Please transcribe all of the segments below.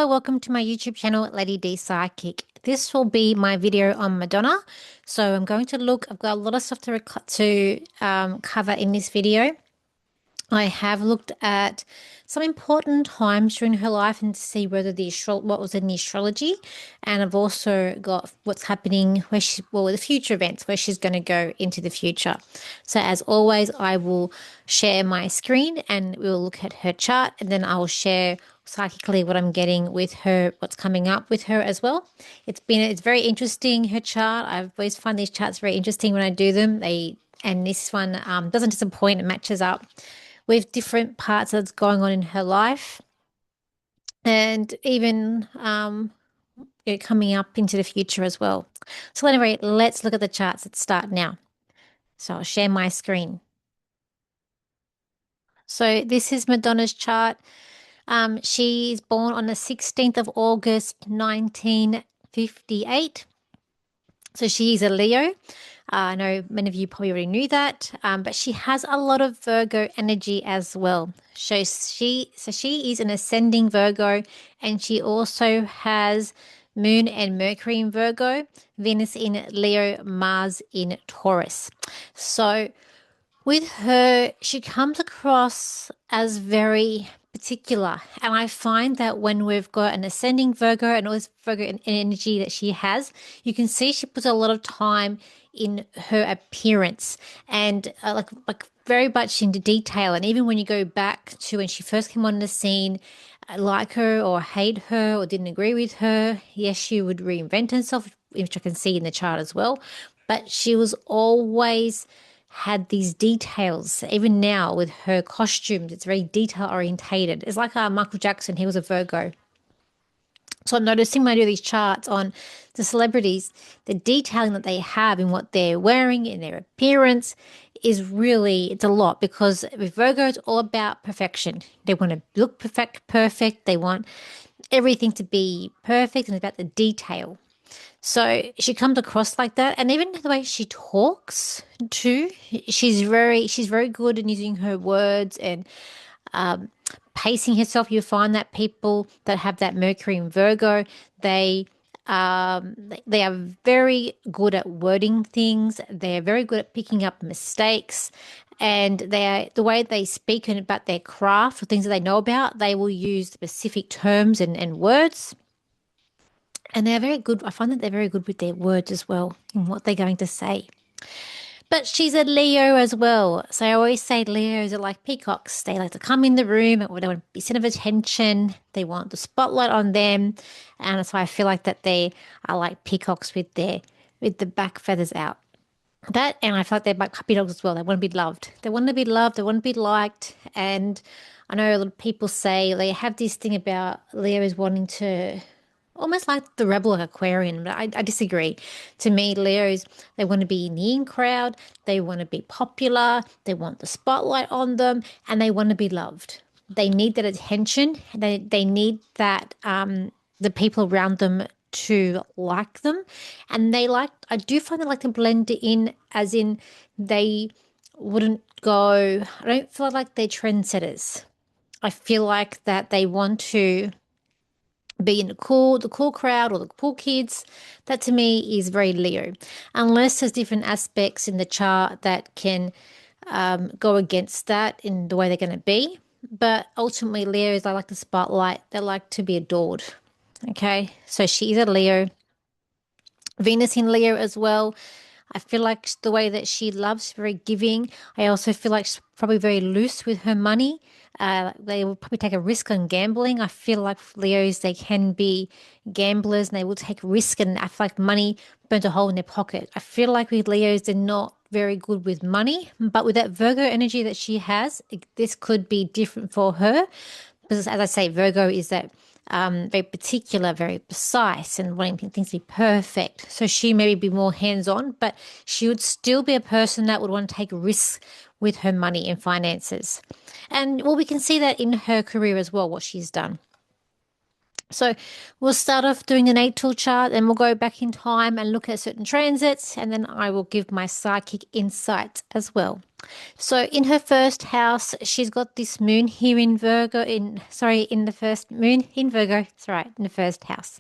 Hello, welcome to my YouTube channel, Lady D Psychic. This will be my video on Madonna. So I'm going to look, I've got a lot of stuff to cover in this video. I have looked at some important times during her life and to see whether what was in the astrology, and I've also got what's happening the future events where she's going to go into the future. So as always, I will share my screen and we'll look at her chart, and then I will share psychically what I'm getting with her, what's coming up with her as well. It's very interesting, her chart. I've always found these charts very interesting when I do them. And this one doesn't disappoint. It matches up with different parts that's going on in her life, and even coming up into the future as well. So anyway, let's look at the charts. Let's start now. So I'll share my screen. So this is Madonna's chart. She's born on the 16th of August, 1958. So she's a Leo. I know many of you probably already knew that, but she has a lot of Virgo energy as well. So she is an ascending Virgo, and she also has Moon and Mercury in Virgo, Venus in Leo, Mars in Taurus. So with her, she comes across as very particular. And I find that when we've got an ascending Virgo and all this Virgo energy that she has, you can see she puts a lot of time in her appearance and like very much into detail. And even when you go back to when she first came on the scene, like her or hate her or didn't agree with her, yes, she would reinvent herself, which I can see in the chart as well. But she was always had these details. Even now with her costumes, it's very detail orientated. It's like Michael Jackson, he was a Virgo. So I'm noticing when I do these charts on the celebrities, the detailing that they have in what they're wearing, in their appearance, it's a lot, because with Virgo, it's all about perfection. They want to look perfect. They want everything to be perfect, and it's about the detail. So she comes across like that, and even the way she talks too, she's very good in using her words and pacing herself. You find that people that have that Mercury in Virgo, they are very good at wording things. They're very good at picking up mistakes, and the way they speak about their craft or things that they know about, they will use specific terms and words. And they're very good. I find that they're very good with their words as well and what they're going to say. But she's a Leo as well. So I always say Leos are like peacocks. They like to come in the room and they want to be center of attention. They want the spotlight on them. And that's why I feel like that they are like peacocks with the back feathers out. That, and I feel like they're like puppy dogs as well. They want to be loved. They want to be loved. They want to be liked. And I know a lot of people say they have this thing about Leos wanting to almost like the rebel Aquarian, but I disagree. To me, Leos, they want to be in the in crowd, they want to be popular, they want the spotlight on them, and they want to be loved. They need that attention. They need that the people around them to like them, and I do find they like to blend in, as in they wouldn't go. I don't feel like they're trendsetters. I feel like that they want to be in the cool crowd or the cool kids. That to me is very Leo, unless there's different aspects in the chart that can go against that in the way they're going to be. But ultimately, Leos, they like the spotlight. They like to be adored. Okay, so she is a Leo. Venus in Leo as well. I feel like the way that she loves, very giving. I also feel like she's probably very loose with her money. They will probably take a risk on gambling. I feel like Leos, they can be gamblers and they will take risk, and I feel like money burns a hole in their pocket. I feel like with Leos, they're not very good with money, but with that Virgo energy that she has, this could be different for her. Because as I say, Virgo is that very particular, very precise, and wanting things to be perfect. So she may be more hands-on, but she would still be a person that would want to take risks with her money and finances. And well, we can see that in her career as well, what she's done. So we'll start off doing the natal chart, and we'll go back in time and look at certain transits, and then I will give my psychic insight as well. So in her first house, she's got this moon here in Virgo, in the first moon in Virgo. It's right, in the first house.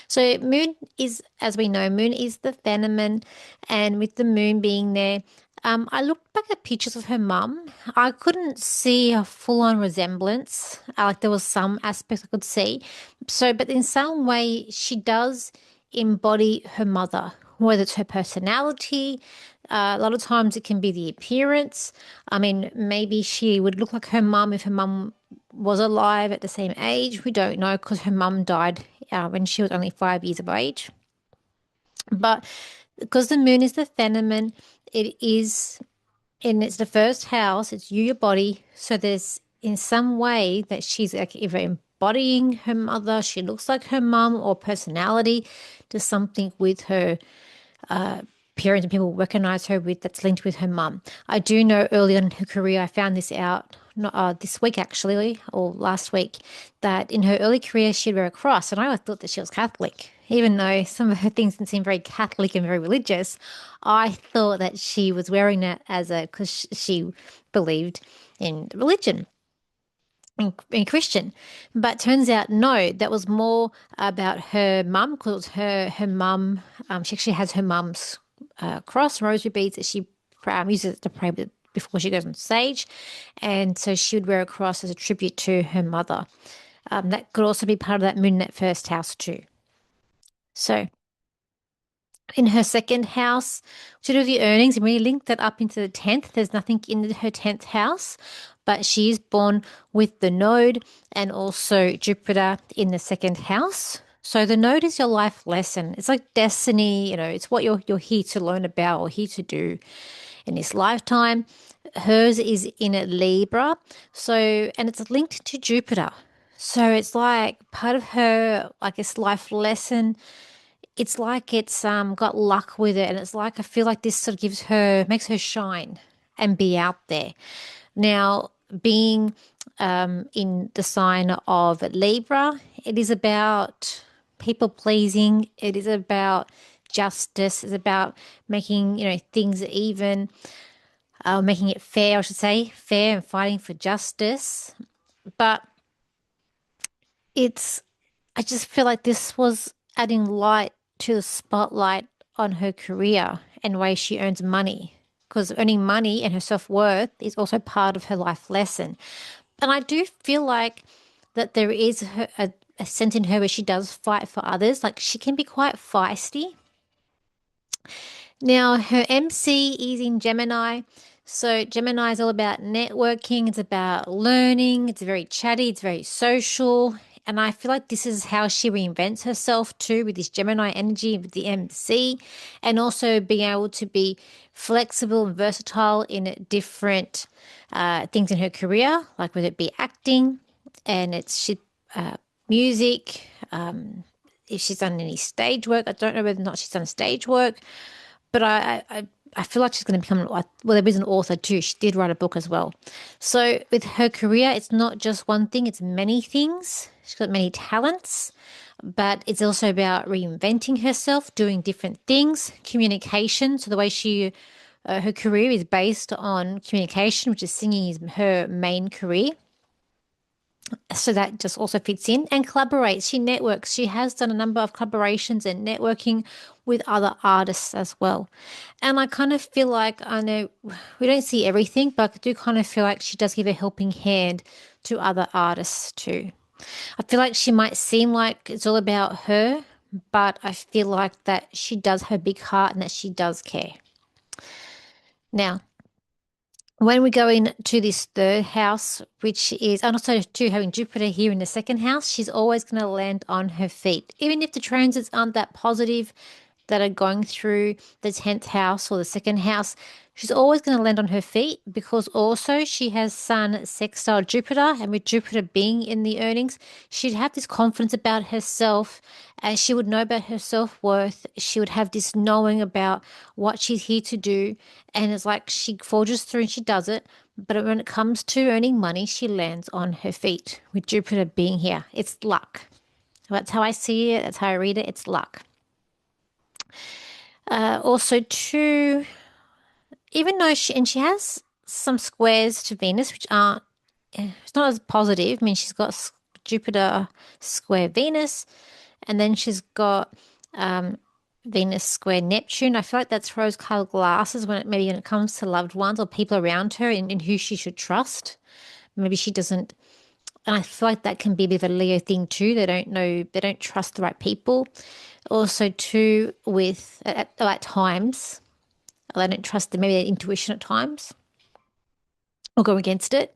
So moon is, as we know, moon is the feminine, and with the moon being there, I looked back at pictures of her mum. I couldn't see a full-on resemblance. Like there was some aspects I could see. So, but in some way, she does embody her mother, whether it's her personality. A lot of times it can be the appearance. I mean, maybe she would look like her mum if her mum was alive at the same age. We don't know because her mum died when she was only 5 years of age. But because the moon is the feminine, it is, and it's the first house, it's you, your body. So there's in some way that she's like either embodying her mother, she looks like her mum, or personality to something with her appearance and people recognize her with that's linked with her mum. I do know early on in her career, I found this out not this week actually, or last week, that in her early career she'd wear a cross, and I always thought that she was Catholic. Even though some of her things didn't seem very Catholic and very religious, I thought that she was wearing that as a because she believed in religion and Christian. But turns out no, that was more about her mum because it was her mum. She actually has her mum's cross rosary beads that she uses to pray with before she goes on stage, and so she would wear a cross as a tribute to her mother. That could also be part of that moon in that first house too. So in her second house, to do the earnings, and we link that up into the 10th. There's nothing in her 10th house, but she is born with the node and also Jupiter in the second house. So the node is your life lesson. It's like destiny, it's what you're here to learn about or here to do in this lifetime. Hers is in a Libra. So, and it's linked to Jupiter. So it's like part of her, I guess, life lesson. It's like it's got luck with it, and it's like I feel like this sort of makes her shine and be out there. Now, being in the sign of Libra, it is about people pleasing. It is about justice. It's about making things even, making it fair. I should say fair and fighting for justice. But it's I just feel like this was adding light to the spotlight on her career and way she earns money. Because earning money and her self-worth is also part of her life lesson. And I do feel like that there is a sense in her where she does fight for others. Like she can be quite feisty. Now, her MC is in Gemini. So, Gemini is all about networking, it's about learning, it's very chatty, it's very social. And I feel like this is how she reinvents herself too, with this Gemini energy, with the MC, and also being able to be flexible and versatile in different things in her career, like whether it be acting and music. If she's done any stage work, I don't know whether or not she's done stage work, but I feel like she's going to become, well, there is an author too. She did write a book as well. So with her career, it's not just one thing, it's many things. She's got many talents, but it's also about reinventing herself, doing different things, communication. So the way her career is based on communication, which is singing is her main career. So that just also fits in and collaborates. She networks. She has done a number of collaborations and networking with other artists as well. And I kind of feel like I know we don't see everything, but I do kind of feel like she does give a helping hand to other artists too. I feel like she might seem like it's all about her, but I feel like that she does have a big heart and that she does care. Now, when we go into this third house, which is, and also too having Jupiter here in the second house, she's always going to land on her feet. Even if the transits aren't that positive, that are going through the 10th house or the second house, she's always going to land on her feet because also she has Sun sextile Jupiter. And with Jupiter being in the earnings, she'd have this confidence about herself and she would know about her self-worth. She would have this knowing about what she's here to do. And it's like she forges through and she does it. But when it comes to earning money, she lands on her feet with Jupiter being here. It's luck. That's how I see it. That's how I read it. It's luck. Also, too, even though she has some squares to Venus, which aren't, it's not as positive. I mean, she's got Jupiter square Venus, and then she's got um, Venus square Neptune. I feel like that's rose-colored glasses when maybe when it comes to loved ones or people around her and who she should trust. Maybe she doesn't, and I feel like that can be a bit of a Leo thing too. They don't know, they don't trust the right people. Also, too, with at times, they don't trust maybe their intuition at times or go against it.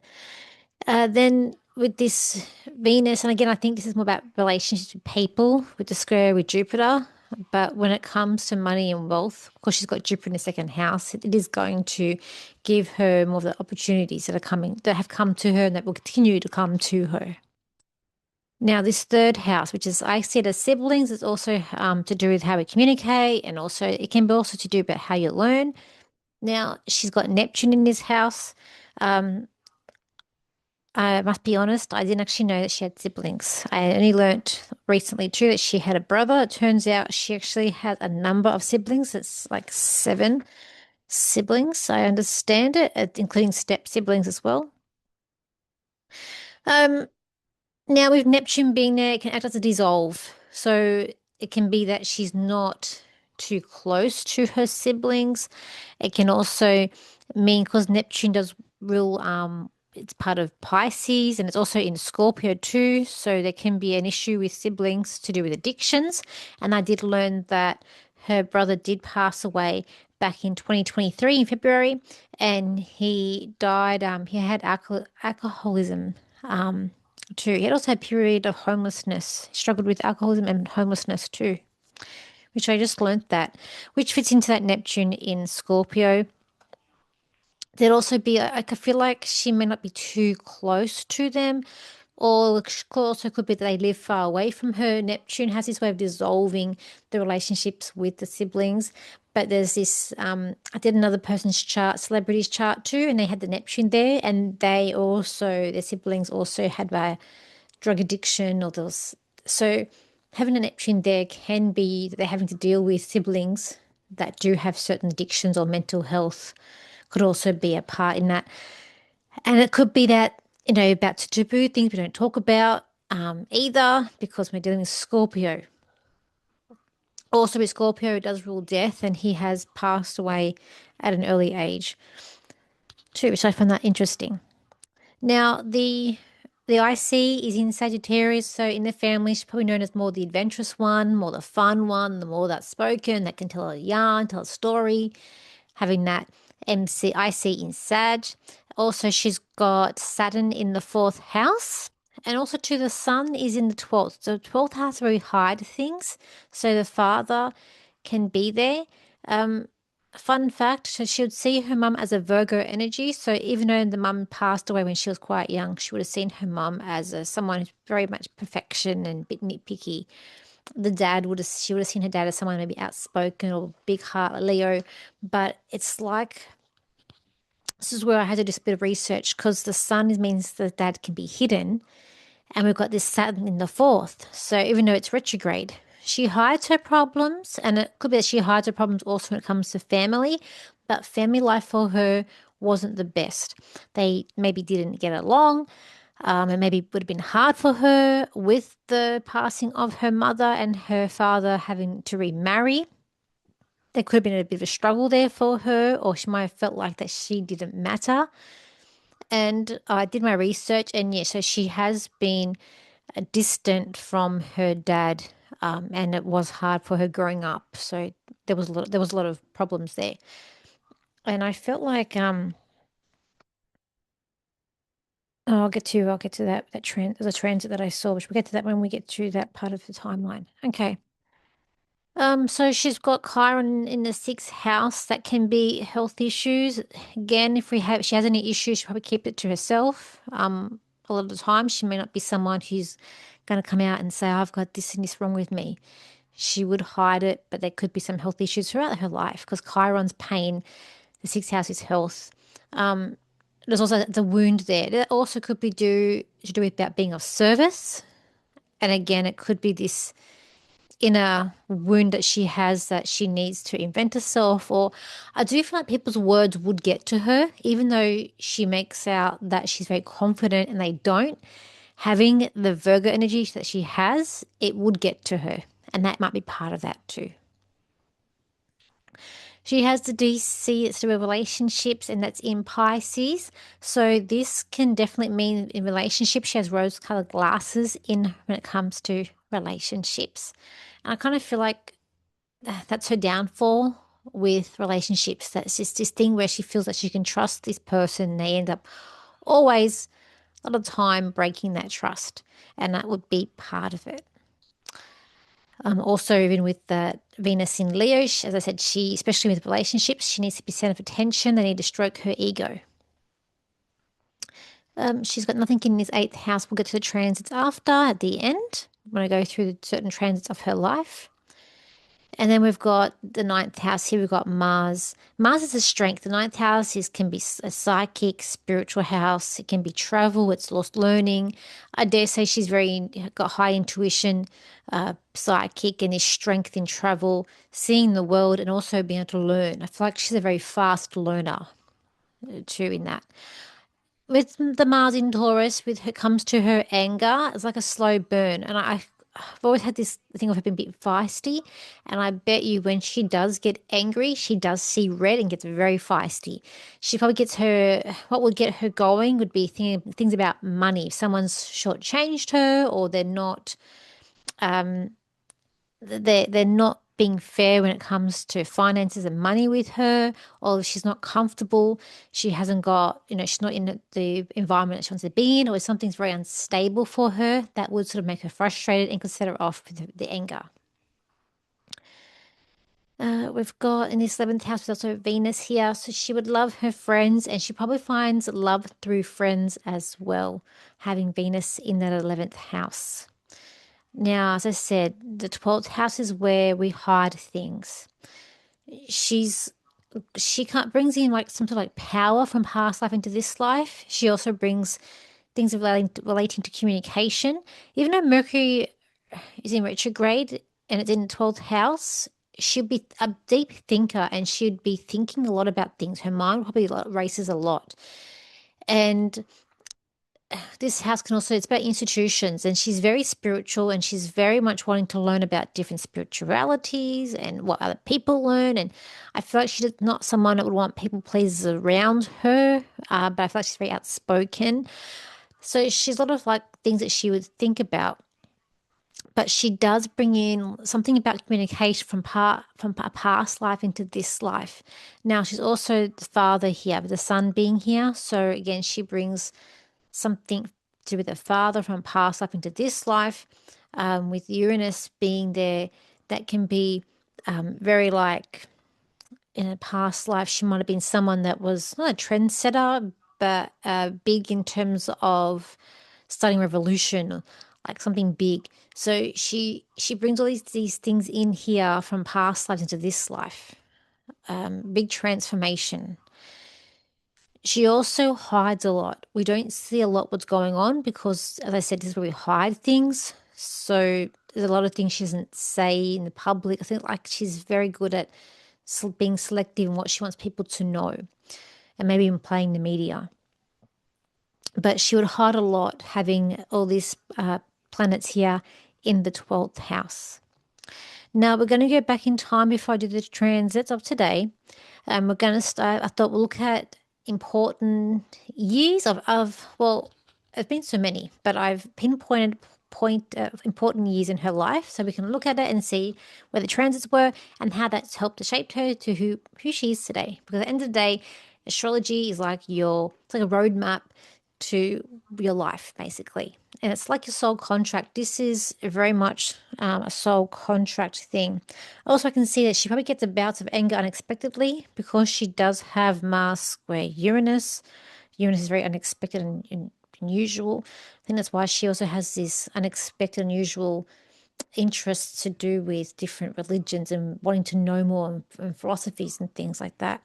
Then with this Venus, and again, I think this is more about relationships with people with the square with Jupiter. But when it comes to money and wealth, of course, she's got Jupiter in the second house. It is going to give her more of the opportunities that are coming, that have come to her, and that will continue to come to her. Now, this third house, which is I see it as siblings, is also to do with how we communicate, and also it can be also to do about how you learn. Now, she's got Neptune in this house. Um, I must be honest, I didn't actually know that she had siblings. I only learnt recently too that she had a brother. It turns out she actually had a number of siblings. It's like seven siblings. I understand it, including step siblings as well. Um, Now, with Neptune being there, it can act as a dissolve. So it can be that she's not too close to her siblings. It can also mean because Neptune does rule, it's part of Pisces and it's also in Scorpio too. So there can be an issue with siblings to do with addictions. And I did learn that her brother did pass away back in 2023 in February, and he died. He had alcoholism. Too. He had also had a period of homelessness. He struggled with alcoholism and homelessness too, which I just learnt that, which fits into that Neptune in Scorpio. There'd also be, like, I feel like she may not be too close to them, or also could be that they live far away from her. Neptune has this way of dissolving the relationships with the siblings. But there's this, I did another person's chart, celebrities chart too, and they had the Neptune there, and they also, their siblings also had a drug addiction or those. So having a Neptune there can be that they're having to deal with siblings that do have certain addictions or mental health could also be a part in that. And it could be that, about taboo things we don't talk about either because we're dealing with Scorpio. Also with Scorpio, it does rule death and he has passed away at an early age too, which I find that interesting. Now, the IC is in Sagittarius, so in the family, she's probably known as more the adventurous one, more the fun one, the more that's spoken, that can tell a yarn, tell a story, having that IC in Sag. Also, she's got Saturn in the fourth house, and also to the Sun is in the 12th. So, 12th house where we hide things, so the father can be there. Um, Fun fact, so she would see her mum as a Virgo energy. So even though the mum passed away when she was quite young, she would have seen her mum as someone who's very much perfection and a bit nitpicky. She would have seen her dad as someone maybe outspoken or big heart, Leo. But it's like, this is where I had to do a bit of research because the sun means the dad can be hidden. And we've got this Saturn in the fourth. So even though it's retrograde, she hides her problems, and it could be that she hides her problems also when it comes to family, but family life for her wasn't the best. They maybe didn't get along, and maybe it would have been hard for her with the passing of her mother and her father having to remarry. There could have been a bit of a struggle there for her, or she might have felt like that she didn't matter. And I did my research, and yeah, so she has been distant from her dad, and it was hard for her growing up. So there was a lot of problems there, and I felt like oh, I'll get to that there's a transit that I saw, which we'll get to that when we get to that part of the timeline. Okay. So she's got Chiron in the sixth house. That can be health issues. Again, if she has any issues, she'll probably keep it to herself. A lot of the time, she may not be someone who's going to come out and say, I've got this and this wrong with me. She would hide it, but there could be some health issues throughout her life because Chiron's pain, the sixth house is health. There's also the wound there. That also could be to do with about being of service And again, it could be this inner wound that she has that she needs to invent herself. Or I do feel like people's words would get to her, even though she makes out that she's very confident and they don't. Having the Virgo energy that she has, it would get to her. And that might be part of that too. She has the DC, it's to do with relationships, and that's in Pisces. So this can definitely mean in relationships, she has rose-colored glasses in when it comes to relationships. And I kind of feel like that's her downfall with relationships. That's just this thing where she feels that she can trust this person. They end up always, a lot of time, breaking that trust. And that would be part of it. Also, even with the Venus in Leo, as I said, she, especially with relationships, she needs to be center of attention. They need to stroke her ego. She's got nothing in this eighth house. We'll get to the transits after at the end when I go through the certain transits of her life. And then we've got the ninth house here. We've got Mars. Mars is a strength. The ninth house is can be a psychic, spiritual house. It can be travel. It's lost learning. I dare say she's very got high intuition, psychic, and is strength in travel, seeing the world, and also being able to learn. I feel like she's a very fast learner too in that. With the Mars in Taurus, with her comes to her anger, it's like a slow burn. And I've always had this thing of her being a bit feisty. And I bet you when she does get angry, she does see red and gets very feisty. She probably gets her, what would get her going would be things about money. If someone's shortchanged her or they're not being fair when it comes to finances and money with her, or if she's not comfortable, she hasn't got, she's not in the environment that she wants to be in, or if something's very unstable for her, that would sort of make her frustrated and could set her off with the anger. We've got in this 11th house, there's also Venus here. So she would love her friends and she probably finds love through friends as well, having Venus in that 11th house. Now, as I said, the 12th house is where we hide things. She's she can't brings in like some sort of like power from past life into this life. She also brings things relating to communication. Even though Mercury is in retrograde and it's in the 12th house, she'd be a deep thinker and she'd be thinking a lot about things. Her mind probably races a lot. And this house can also, it's about institutions, and she's very spiritual and she's very much wanting to learn about different spiritualities and what other people learn. And I feel like she's not someone that would want people pleasers around her, but I feel like she's very outspoken. So she's a lot of like things that she would think about. But she does bring in something about communication from a past life into this life. Now she's also the father here, with the sun being here. So again, she brings something to do with her father from past life into this life. With Uranus being there, that can be very like in a past life, she might have been someone that was not a trendsetter, but big in terms of starting revolution, like something big. So she brings all these things in here from past lives into this life. Big transformation. She also hides a lot. We don't see a lot what's going on because, as I said, this is where we hide things. So there's a lot of things she doesn't say in the public. I think like she's very good at being selective in what she wants people to know, and maybe even playing the media. But she would hide a lot, having all these planets here in the 12th house. Now we're going to go back in time before I do the transits of today. And we're going to start, I thought we'll look at important years well, there's been so many, but I've pinpointed important years in her life so we can look at it and see where the transits were and how that's helped to shape her to who she is today. Because at the end of the day, astrology is like it's like a roadmap to your life, basically. And it's like your soul contract. This is very much a soul contract thing. Also, I can see that she probably gets a bout of anger unexpectedly because she does have Mars square Uranus. Uranus is very unexpected and unusual. I think that's why she also has this unexpected, unusual interest to do with different religions and wanting to know more and philosophies and things like that.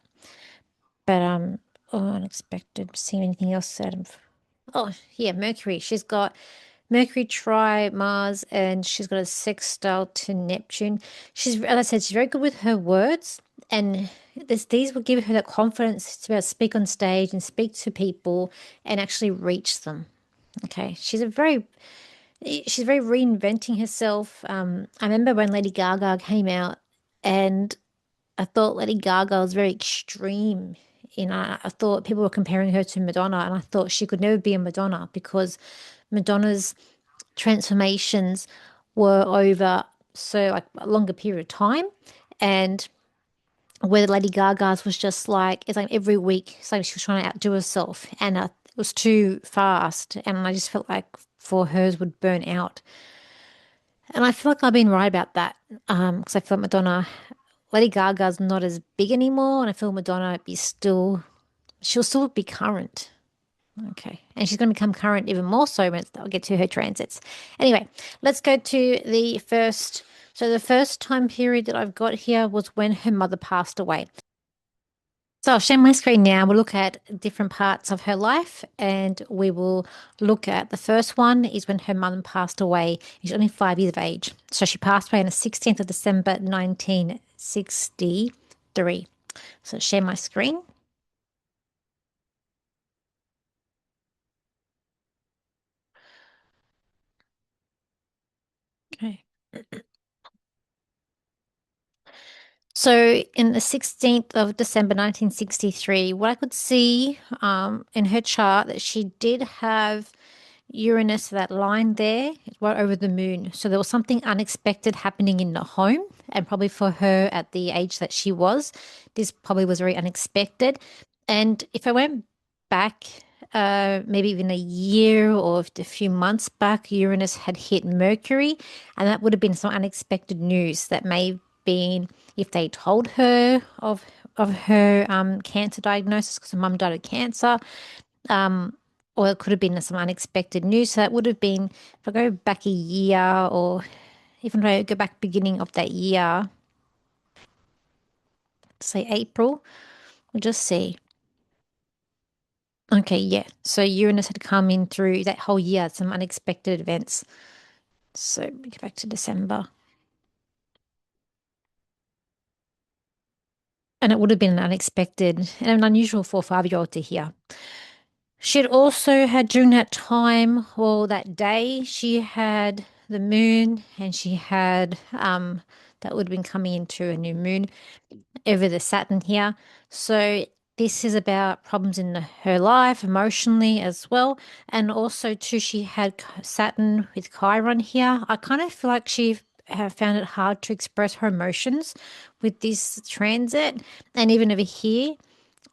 But oh, unexpected. See anything else? Oh, yeah, Mercury. She's got Mercury tri Mars, and she's got a sextile to Neptune. As I said, she's very good with her words, and these will give her that confidence to be able to speak on stage and speak to people and actually reach them. Okay, she's very reinventing herself. I remember when Lady Gaga came out, and I thought Lady Gaga was very extreme. I thought people were comparing her to Madonna, and I thought she could never be a Madonna because Madonna's transformations were over like a longer period of time, and where Lady Gaga's was just like it's like every week, it's like she was trying to outdo herself, and it was too fast, and I just felt like for hers would burn out. And I feel like I've been right about that because I feel like Lady Gaga's not as big anymore, and I feel Madonna be still, she'll still be current. Okay. And she's going to become current even more so when I'll get to her transits. Anyway, let's go to the first. So the first time period that I've got here was when her mother passed away. So I'll share my screen now. We'll look at different parts of her life, and we will look at the first one is when her mum passed away. She's only 5 years of age. So she passed away on the 16th of December, 1963. So share my screen. Okay. So in the 16th of December 1963, what I could see in her chart that she did have Uranus, that line there, right over the moon. So there was something unexpected happening in the home, and probably for her at the age that she was, this probably was very unexpected. And if I went back, maybe even a year or a few months back, Uranus had hit Mercury, and that would have been some unexpected news that may have been if they told her of her cancer diagnosis because her mum died of cancer, or it could have been some unexpected news. So that would have been, if I go back a year or even if I go back beginning of that year, say April, we'll just see. Okay, yeah. So Uranus had come in through that whole year, some unexpected events. So we go back to December. And it would have been an unexpected and an unusual for a 5-year-old to hear. She'd also had during that time, well, that day, she had the moon and she had that would have been coming into a new moon over the Saturn here. So this is about problems in her life, emotionally as well. And also too, she had Saturn with Chiron here. I kind of feel like she have found it hard to express her emotions with this transit. And even over here,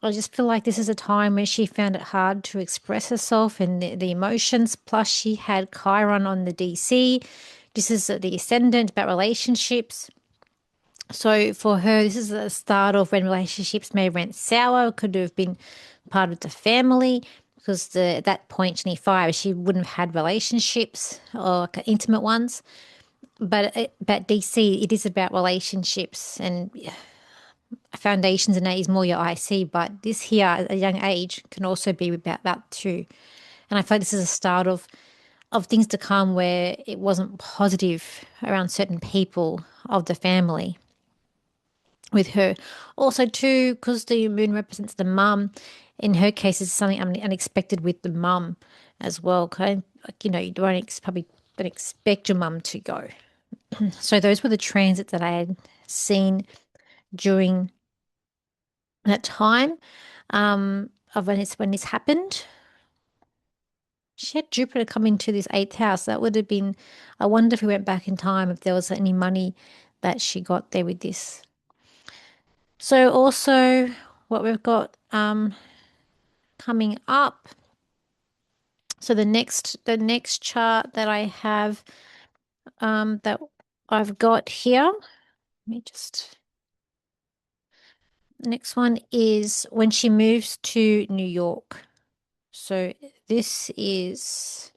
I just feel like this is a time where she found it hard to express herself and the emotions. Plus, she had Chiron on the DC. This is the ascendant about relationships. So for her, this is the start of when relationships may went sour. It could have been part of the family because at that point, 25, she wouldn't have had relationships or like intimate ones. But DC, it is about relationships and foundations, and that is more your IC. But this here, at a young age, can also be about that too. And I feel like this is a start of things to come where it wasn't positive around certain people of the family with her. Also, too, because the moon represents the mum, in her case, it's something unexpected with the mum as well. Okay? Like, you probably don't expect your mum to go. So those were the transits that I had seen during that time of when this happened. She had Jupiter come into this eighth house. That would have been, I wonder if we went back in time, if there was any money that she got there with this. So also what we've got coming up. So the next chart that I have that I've got here, let me just next one is when she moves to New York. So this is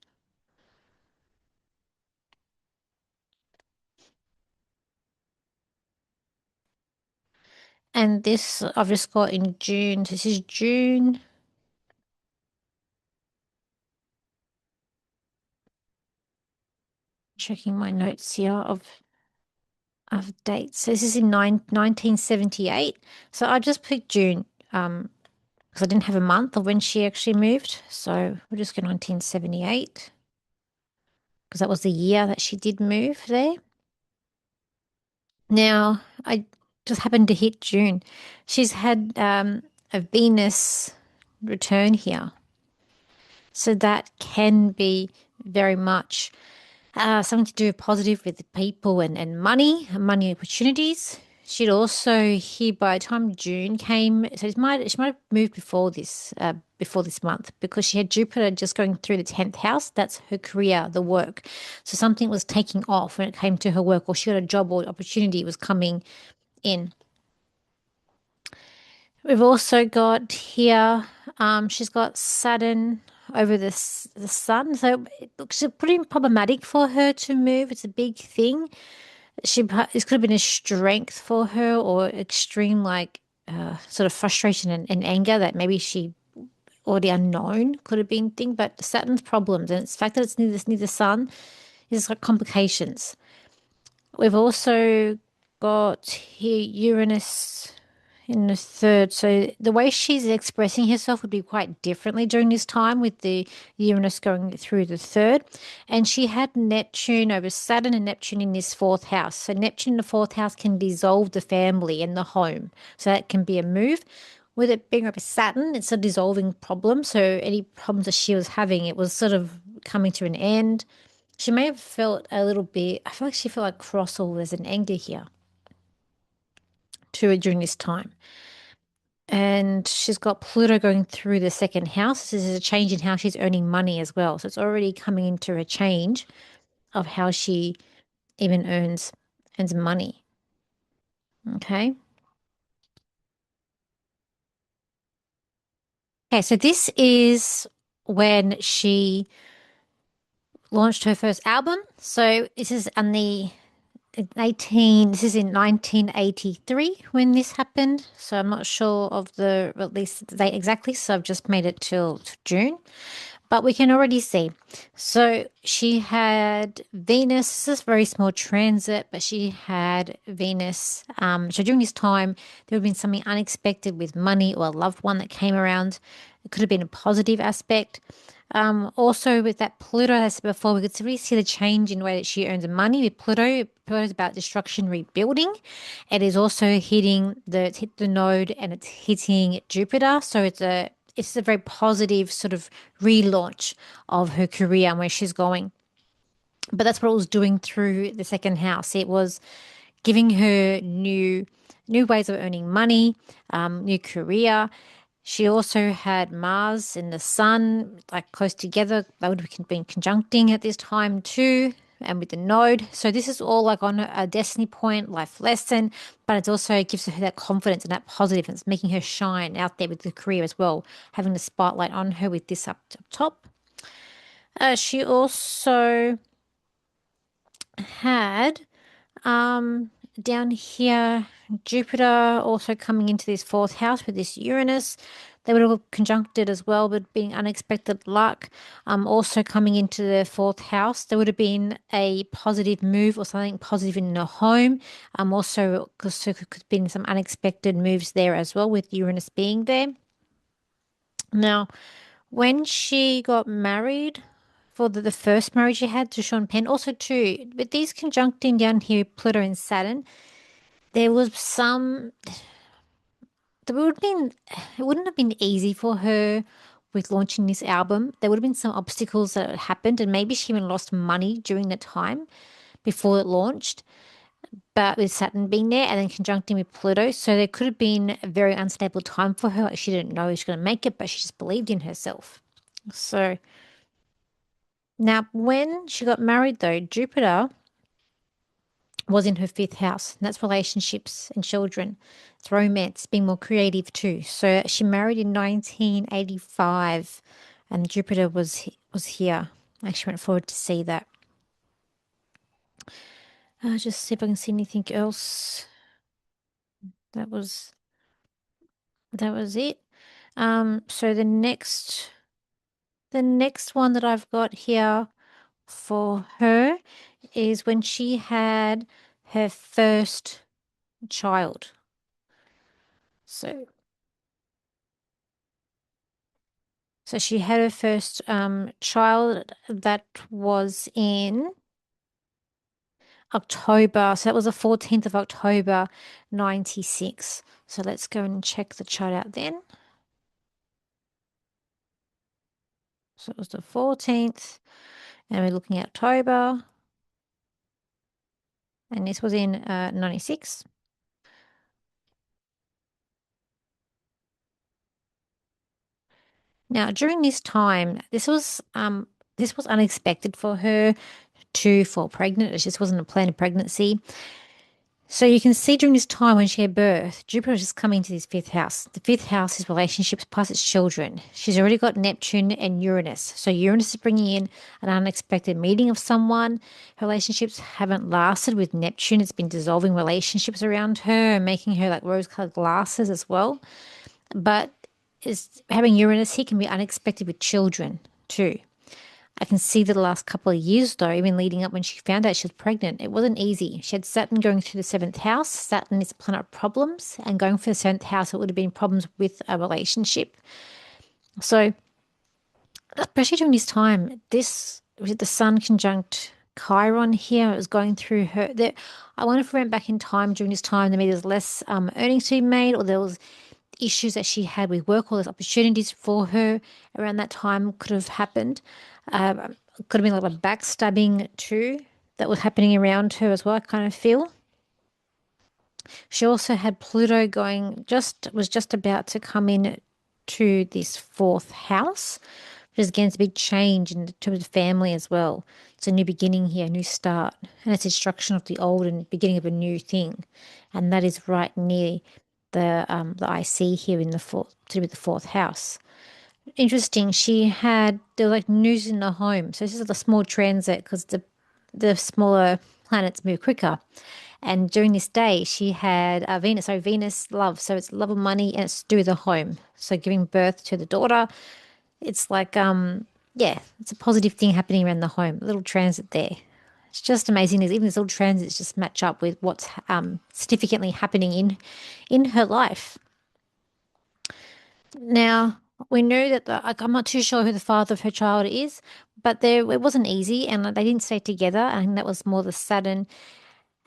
and this I've just got in June. This is June. checking my notes here of dates. So this is in 1978. So I just picked June, because I didn't have a month of when she actually moved. So we'll just go 1978 because that was the year that she did move there. Now, I just happened to hit June. She's had a Venus return here. So that can be very much something to do positive with people and money opportunities. She'd also here by the time June came, so she might have moved before this month because she had Jupiter just going through the 10th house. That's her career, the work. So something was taking off when it came to her work, or she got a job or opportunity was coming in. We've also got here, she's got Saturn over the sun. So it looks pretty problematic for her to move. It's a big thing. This could have been a strength for her or extreme, like, sort of frustration and anger that maybe she already unknown could have been thing. But Saturn's problems and it's the fact that it's near the sun is like complications. We've also got here Uranus in the third. So the way she's expressing herself would be quite differently during this time with the Uranus going through the third. And she had Neptune over Saturn and Neptune in this fourth house. So Neptune in the fourth house can dissolve the family and the home. So that can be a move. With it being over Saturn, it's a dissolving problem. So any problems that she was having, it was sort of coming to an end. She may have felt a little bit, I feel like she felt like cross or there's an anger here to her during this time. And she's got Pluto going through the second house. This is a change in how she's earning money as well. So it's already coming into a change of how she even earns money. Okay. Okay, so this is when she launched her first album. So this is on the 18 this is in 1983 when this happened, so I'm not sure of the release date exactly, so I've just made it till June, but we can already see. So she had Venus. This is a very small transit, but she had Venus. So during this time there would have been something unexpected with money or a loved one that came around. It could have been a positive aspect. Also with that Pluto, as I said before, we could really see the change in the way that she earns money with Pluto. Pluto is about destruction, rebuilding. It is also hit the node and it's hitting Jupiter. So it's a very positive sort of relaunch of her career and where she's going. But that's what it was doing through the second house. It was giving her new ways of earning money, new career. She also had Mars and the Sun like close together. They would have been conjuncting at this time too, and with the node. So this is all like on a destiny point, life lesson, but it also gives her that confidence and that positive, and it's making her shine out there with the career as well, having the spotlight on her with this up top. She also had down here, Jupiter also coming into this fourth house with this Uranus. They would have conjuncted as well, but being unexpected luck. Also coming into the fourth house, there would have been a positive move or something positive in the home. Also, because there could have been some unexpected moves there as well with Uranus being there. Now, when she got married, for the first marriage she had to Sean Penn, also too, with these conjuncting down here, Pluto and Saturn, there was some, there would have been, it wouldn't have been easy for her with launching this album. There would have been some obstacles that had happened, and maybe she even lost money during the time before it launched. But with Saturn being there and then conjuncting with Pluto, so there could have been a very unstable time for her. Like she didn't know she was going to make it, but she just believed in herself. So now, when she got married, though, Jupiter was in her fifth house, and that's relationships and children. It's romance, being more creative too. So she married in 1985, and Jupiter was here. I actually went forward to see that. Just see if I can see anything else. That was that was it. So the next one that I've got here for her is when she had her first child. So, so she had her first child that was in October. So that was the 14th of October, 96. So let's go and check the chart out then. So it was the 14th, and we're looking at October, and this was in 96. Now, during this time, this was unexpected for her to fall pregnant. It just wasn't a planned pregnancy. So you can see during this time when she gave birth, Jupiter was just coming to this fifth house. The fifth house is relationships plus its children. She's already got Neptune and Uranus. So Uranus is bringing in an unexpected meeting of someone. Her relationships haven't lasted with Neptune. It's been dissolving relationships around her and making her like rose-colored glasses as well. But is having Uranus here can be unexpected with children too. I can see that the last couple of years, though, even leading up when she found out she was pregnant, it wasn't easy. She had Saturn going through the seventh house. Saturn is a planet of problems, and going for the seventh house, it would have been problems with a relationship. So, especially during this time, this with the Sun conjunct Chiron here, it was going through her. I wonder if we went back in time during this time, maybe there's less earnings to be made, or there was issues that she had with work, all those opportunities for her around that time could have happened. Could have been a lot of backstabbing too that was happening around her as well, I kind of feel. She also had Pluto was just about to come in to this fourth house, which is again, it's a big change in terms of family as well. It's a new beginning here, a new start, and it's destruction of the old and beginning of a new thing. And that is right near the IC here in the fourth, to do with the fourth house. Interesting. There was like news in the home. So this is a small transit because the smaller planets move quicker. And during this day, she had Venus. So Venus love. So it's love of money and it's to do with the home. So giving birth to the daughter. It's like yeah, it's a positive thing happening around the home. A little transit there. It's just amazing. Even these little transits just match up with what's significantly happening in her life. Now, we know that I'm not too sure who the father of her child is, but it wasn't easy and they didn't stay together. I think that was more the Saturn.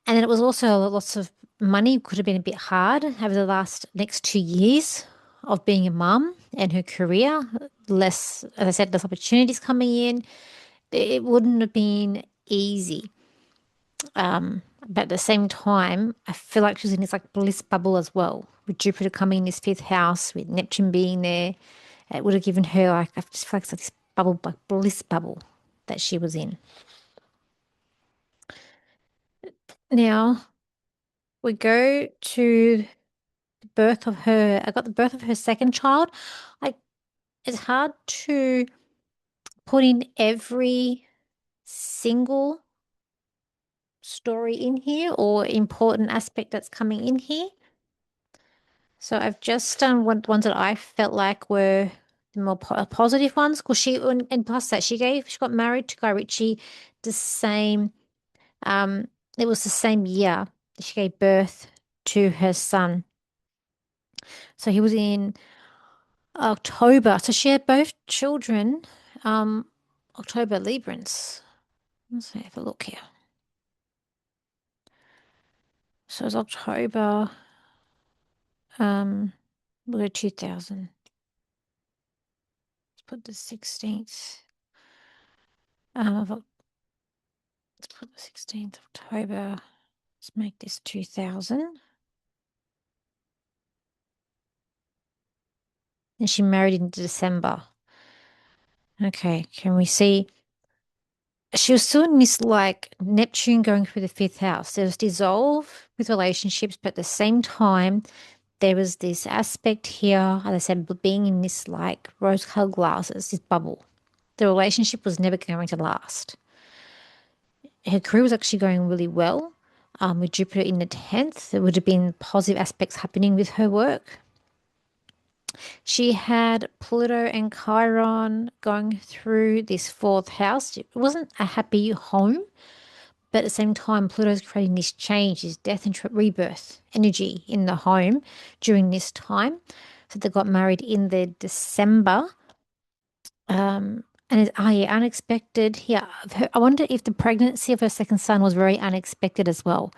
And then it was also lots of money could have been a bit hard over the next 2 years of being a mum and her career. Less, as I said, less opportunities coming in. It wouldn't have been easy. But at the same time, I feel like she's in this like bliss bubble as well, with Jupiter coming in this fifth house, with Neptune being there. It would have given her like I just feel like it's like this bubble, like bliss bubble that she was in. Now we go to the birth of her. I got the birth of her second child. Like it's hard to put in every single story in here or important aspect that's coming in here. So I've just done ones that I felt like were the more positive ones because and plus that she got married to Guy Ritchie the same um it was the same year that she gave birth to her son. So he was in October. So she had both children October Librans. Let's have a look here. So it's October we'll go 2000. Let's put the 16th of let's put the 16th of October. Let's make this 2000. And she married in December. Okay, can we see? She was still in this like Neptune going through the fifth house. There was dissolve with relationships, but at the same time, there was this aspect here, as I said, being in this like rose-colored glasses, this bubble. The relationship was never going to last. Her career was actually going really well. With Jupiter in the 10th, there would have been positive aspects happening with her work. She had Pluto and Chiron going through this fourth house. It wasn't a happy home, but at the same time, Pluto's creating this change, this death and rebirth energy in the home during this time. So they got married in the December. And it's, oh yeah, unexpected. Yeah, I wonder if the pregnancy of her second son was very unexpected as well.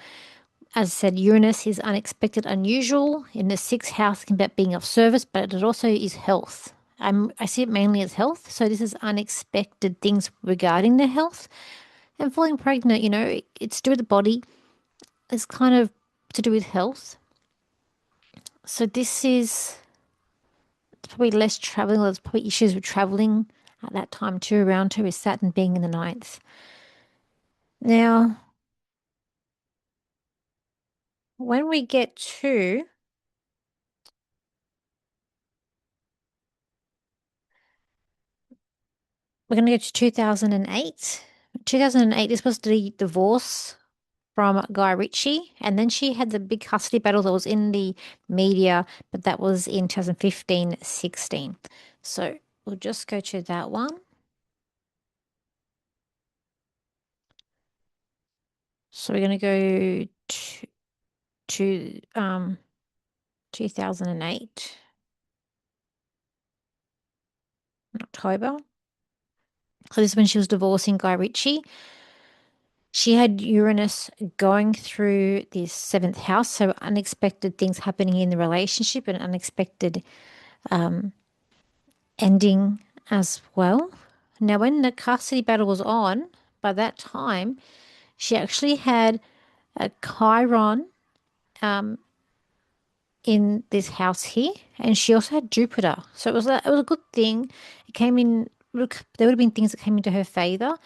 As I said, Uranus is unexpected, unusual. In the sixth house, it can be about being of service, but it also is health. I see it mainly as health. So this is unexpected things regarding the health. And falling pregnant, it's to do with the body. It's kind of to do with health. So this is probably less traveling. There's probably issues with traveling at that time too, around her, with Saturn being in the ninth. Now, when we get to, we're going to go to 2008. 2008, this was the divorce from Guy Ritchie. And then she had the big custody battle that was in the media, but that was in 2015-16. So we'll just go to that one. So we're going to go to 2008, October. So this is when she was divorcing Guy Ritchie. She had Uranus going through this seventh house, so unexpected things happening in the relationship and unexpected ending as well. Now, when the custody battle was on, by that time, she actually had a Chiron in this house here, and she also had Jupiter. So it was a good thing. It came in. Look, there would have been things that came into her favor,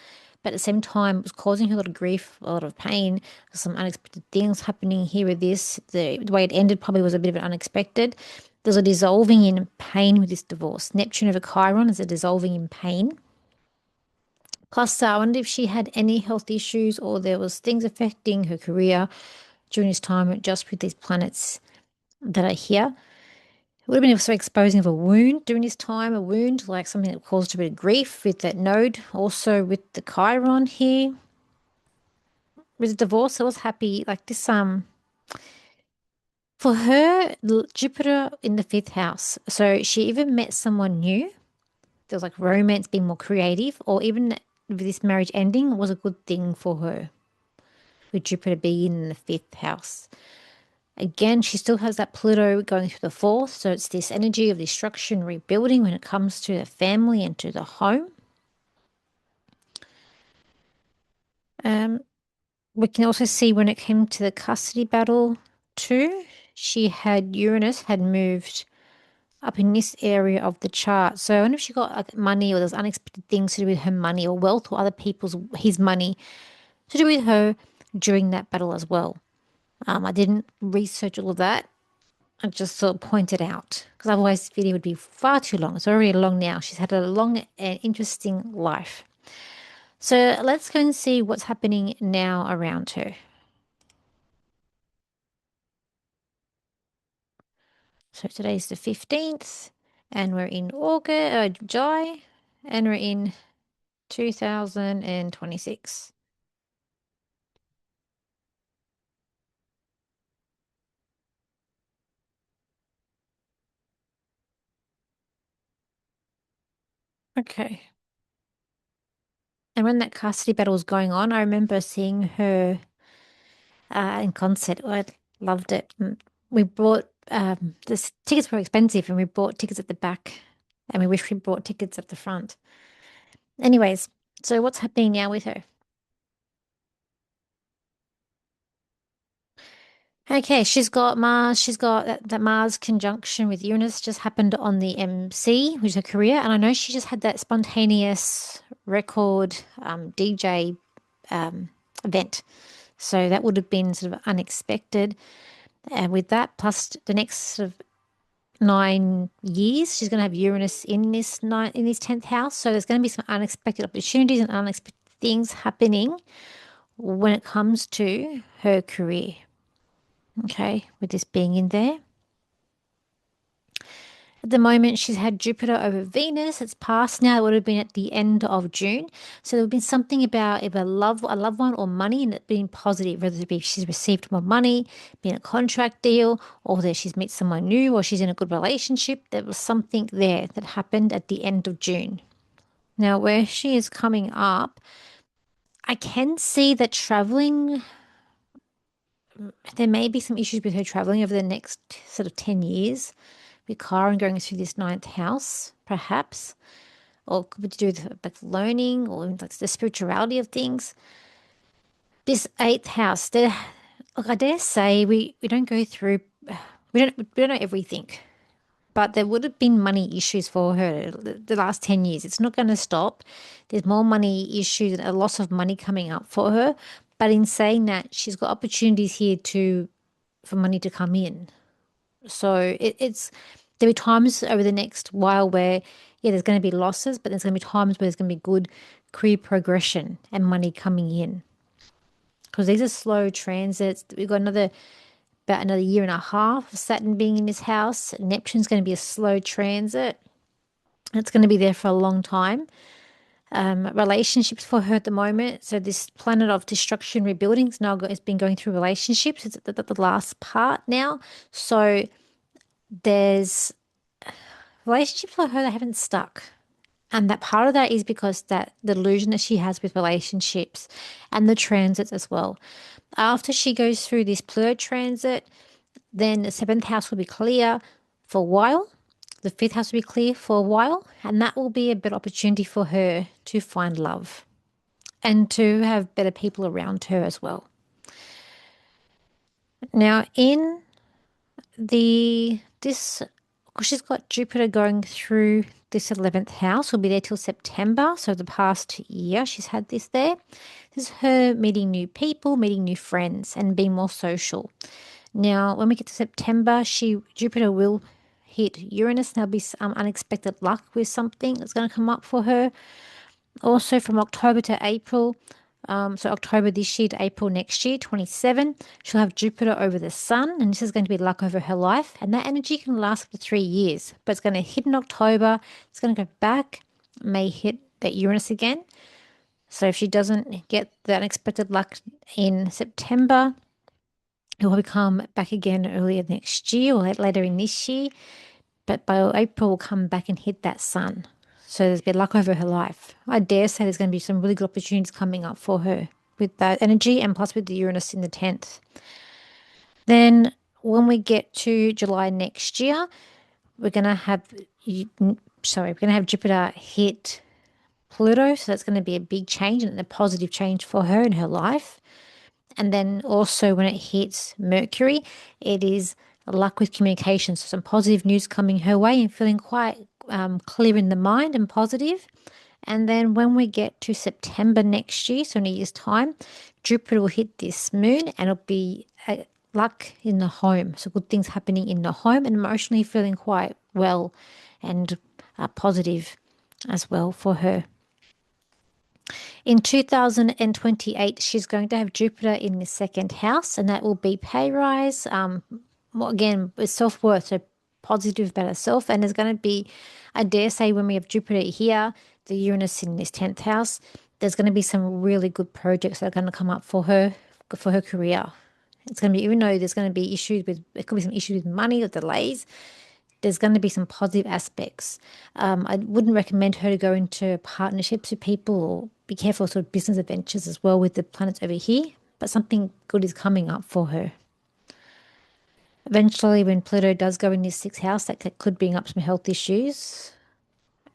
but at the same time, it was causing her a lot of grief, a lot of pain. Some unexpected things happening here with this. The way it ended probably was a bit of an unexpected. There's a dissolving in pain with this divorce. Neptune over Chiron is a dissolving in pain. Plus, I wonder if she had any health issues or there was things affecting her career during this time, just with these planets that are here. It would have been also exposing of a wound during this time, a wound like something that caused a bit of grief with that node. Also with the Chiron here. With the divorce, I was happy. Like this, for her, Jupiter in the fifth house. So she even met someone new. There was like romance, being more creative, or even with this marriage ending was a good thing for her. With Jupiter being in the fifth house. Again, she still has that Pluto going through the fourth, so it's this energy of destruction, rebuilding when it comes to the family and to the home. Um, we can also see when it came to the custody battle too, she had Uranus had moved up in this area of the chart. So I wonder if she got like money or there's unexpected things to do with her money or wealth or other people's his money to do with her during that battle as well. I didn't research all of that. I just sort of point it out because otherwise this video would be far too long. It's already long now. She's had a long and interesting life. So let's go and see what's happening now around her. So today's the 15th and we're in July and we're in 2026. Okay. And when that custody battle was going on, I remember seeing her in concert. I loved it. We bought the tickets were expensive, and we bought tickets at the back, and we wish we bought tickets at the front. Anyways, so what's happening now with her? Okay, she's got Mars. She's got that Mars conjunction with Uranus just happened on the MC, which is her career, and I know she just had that spontaneous record DJ event. So that would have been sort of unexpected. And with that, plus the next sort of 9 years, she's going to have Uranus in this 10th house. So there's going to be some unexpected opportunities and unexpected things happening when it comes to her career. Okay, with this being in there. At the moment, she's had Jupiter over Venus. It's passed now. It would have been at the end of June. So there would have been something about either a loved one or money, and it being positive, whether it be she's received more money, been a contract deal, or that she's met someone new, or she's in a good relationship. There was something there that happened at the end of June. Now, where she is coming up, I can see that traveling, there may be some issues with her traveling over the next sort of 10 years with Chiron going through this ninth house, perhaps, or it could be to do with like learning or like the spirituality of things. This eighth house, there, look, I dare say we don't go through, we don't know everything, but there would have been money issues for her the last 10 years. It's not going to stop. There's more money issues and a loss of money coming up for her. But in saying that, she's got opportunities here to for money to come in. So there'll be times over the next while where, yeah, there's going to be losses, but there's going to be times where there's going to be good career progression and money coming in. Because these are slow transits. We've got about another year and a half of Saturn being in this house. Neptune's going to be a slow transit. It's going to be there for a long time. Relationships for her at the moment. So this planet of destruction, rebuilding has been going through relationships. It's the last part now. So there's relationships for her that haven't stuck. And that part of that is because that the delusion that she has with relationships and the transits as well. After she goes through this Pluto transit, then the seventh house will be clear for a while. The fifth house will be clear for a while. And that will be a better opportunity for her to find love and to have better people around her as well. Now, in this, because she's got Jupiter going through this 11th house, will be there till September. So the past year she's had this there. This is her meeting new people, meeting new friends, and being more social. Now, when we get to September, Jupiter will hit Uranus. There'll be some unexpected luck with something that's going to come up for her. Also, from October to April, so October this year to April next year, 27, she'll have Jupiter over the Sun, and this is going to be luck over her life. And that energy can last up to 3 years, but it's going to hit in October. It's going to go back, may hit that Uranus again. So if she doesn't get the unexpected luck in September, it will come back again earlier next year or later in this year. But by April, we'll come back and hit that Sun. So there's been luck over her life. I dare say there's going to be some really good opportunities coming up for her with that energy and plus with the Uranus in the 10th. Then when we get to July next year, we're going to have, Jupiter hit Pluto. So that's going to be a big change and a positive change for her in her life. And then also when it hits Mercury, it is luck with communication. So some positive news coming her way and feeling quite clear in the mind and positive. And then when we get to September next year, so in a year's time, Jupiter will hit this moon and it'll be luck in the home. So good things happening in the home and emotionally feeling quite well and positive as well for her. In 2028, she's going to have Jupiter in the second house, and that will be pay rise. Again, with self worth, so positive about herself. And there's going to be, I dare say, when we have Jupiter here, the Uranus in this 10th house, there's going to be some really good projects that are going to come up for her career. It's going to be, even though there's going to be there could be some issues with money or delays, there's going to be some positive aspects. I wouldn't recommend her to go into partnerships with people or be careful sort of business adventures as well with the planets over here, but something good is coming up for her. Eventually, when Pluto does go in this sixth house, that could bring up some health issues.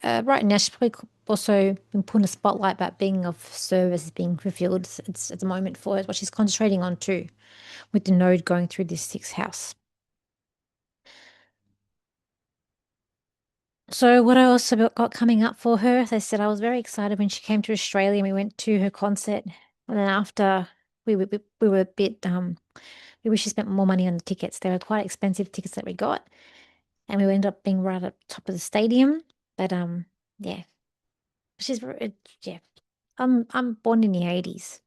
Right now, she's probably also been put in a spotlight about being of service, being fulfilled. It's at the moment for her, what she's concentrating on too, with the node going through this sixth house. So what I also got coming up for her, as I said, I was very excited when she came to Australia and we went to her concert. And then after we were a bit we wish she spent more money on the tickets. They were quite expensive tickets that we got. And we ended up being right at the top of the stadium. But yeah. Yeah. I'm born in the 80s.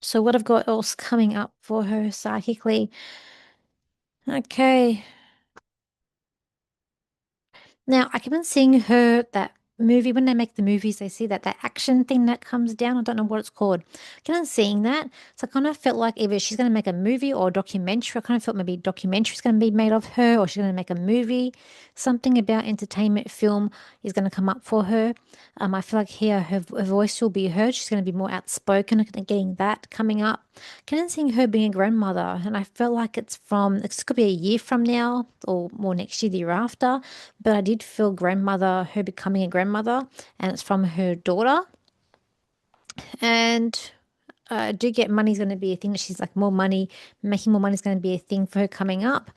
So what I've got else coming up for her psychically. Okay. Now, I keep on seeing her that movie when they make the movies, they see that action thing that comes down. I don't know what it's called. I keep on seeing that. So I kind of felt like either she's going to make a movie or a documentary. I kind of felt maybe a documentary is going to be made of her or she's going to make a movie. Something about entertainment film is going to come up for her. I feel like here her voice will be heard. She's going to be more outspoken and getting that coming up. Can I seeing her being a grandmother? And I felt like it could be a year from now or more next year, the year after. But I did feel her becoming a grandmother, and it's from her daughter. And I do get money's going to be a thing. She's like more money, making more money is going to be a thing for her coming up.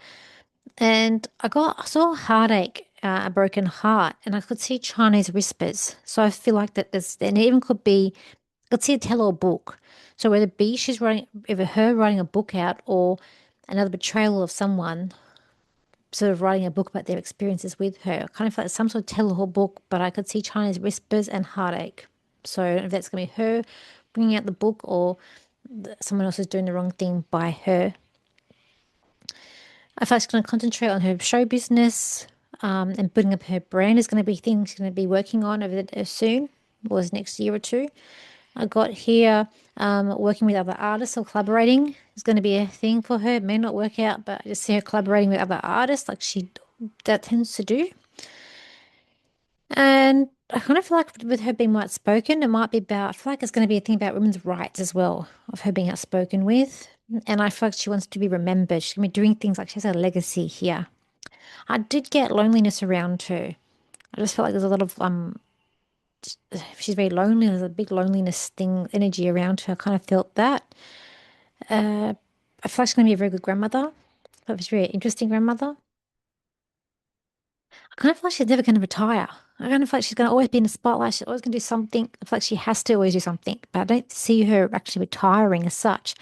And I saw a heartache, a broken heart, and I could see Chinese whispers. So I feel like and it even could be, I could see a tell or book. So whether it be she's writing, either her writing a book out or another betrayal of someone sort of writing a book about their experiences with her. I kind of felt like some sort of tell-all book, but I could see Chinese whispers and heartache. So I don't know if that's going to be her bringing out the book or someone else is doing the wrong thing by her. I feel like she's going to concentrate on her show business and building up her brand is going to be things she's going to be working on over soon, or next year or two. I got here working with other artists or collaborating is going to be a thing for her. It may not work out, but I just see her collaborating with other artists like she that tends to do. And I kind of feel like with her being more outspoken, it might be about, I feel like it's going to be a thing about women's rights as well, of her being outspoken with. And I feel like she wants to be remembered. She's going to be doing things like she has a legacy here. I did get loneliness around her. I just felt like there's a lot of she's very lonely. There's a big loneliness thing, energy around her. I kind of felt that. I feel like she's going to be a very good grandmother. I feel like she's a very interesting grandmother. I kind of feel like she's never going to retire. I kind of feel like she's going to always be in the spotlight. She's always going to do something. I feel like she has to always do something, but I don't see her actually retiring as such.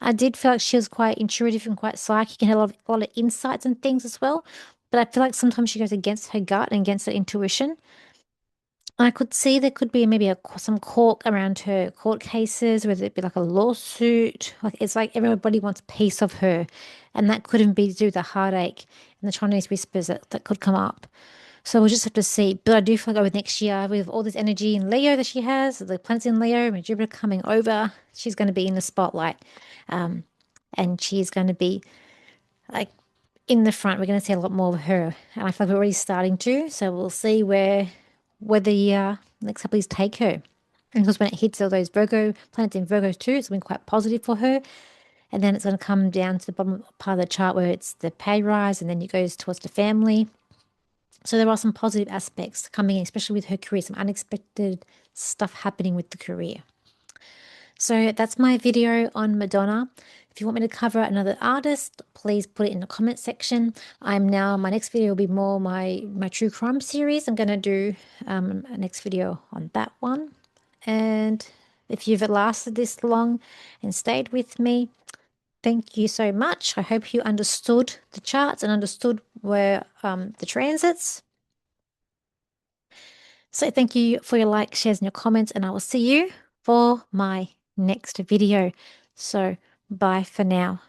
I did feel like she was quite intuitive and quite psychic and had a lot of insights and things as well. But I feel like sometimes she goes against her gut and against her intuition. I could see there could be maybe some court around her court cases, whether it be like a lawsuit. Like it's like everybody wants a piece of her, and that couldn't be due to the heartache and the Chinese whispers that could come up. So we'll just have to see. But I do feel like over next year, with all this energy in Leo that she has, the planets in Leo, and Jupiter coming over, she's going to be in the spotlight, um, and she's going to be like in the front. We're going to see a lot more of her, and I feel like we're already starting to. So we'll see where the next couple of years take her. And because when it hits all those Virgo planets in Virgo too, it's been quite positive for her. And then it's going to come down to the bottom part of the chart where it's the pay rise, and then it goes towards the family. So there are some positive aspects coming in, especially with her career, some unexpected stuff happening with the career. So that's my video on Madonna. If you want me to cover another artist, please put it in the comment section. My next video will be more my true crime series. I'm going to do a next video on that one. And if you've lasted this long and stayed with me, thank you so much. I hope you understood the charts and understood where the transits. So thank you for your likes, shares, and your comments, and I will see you for my next video. So bye for now.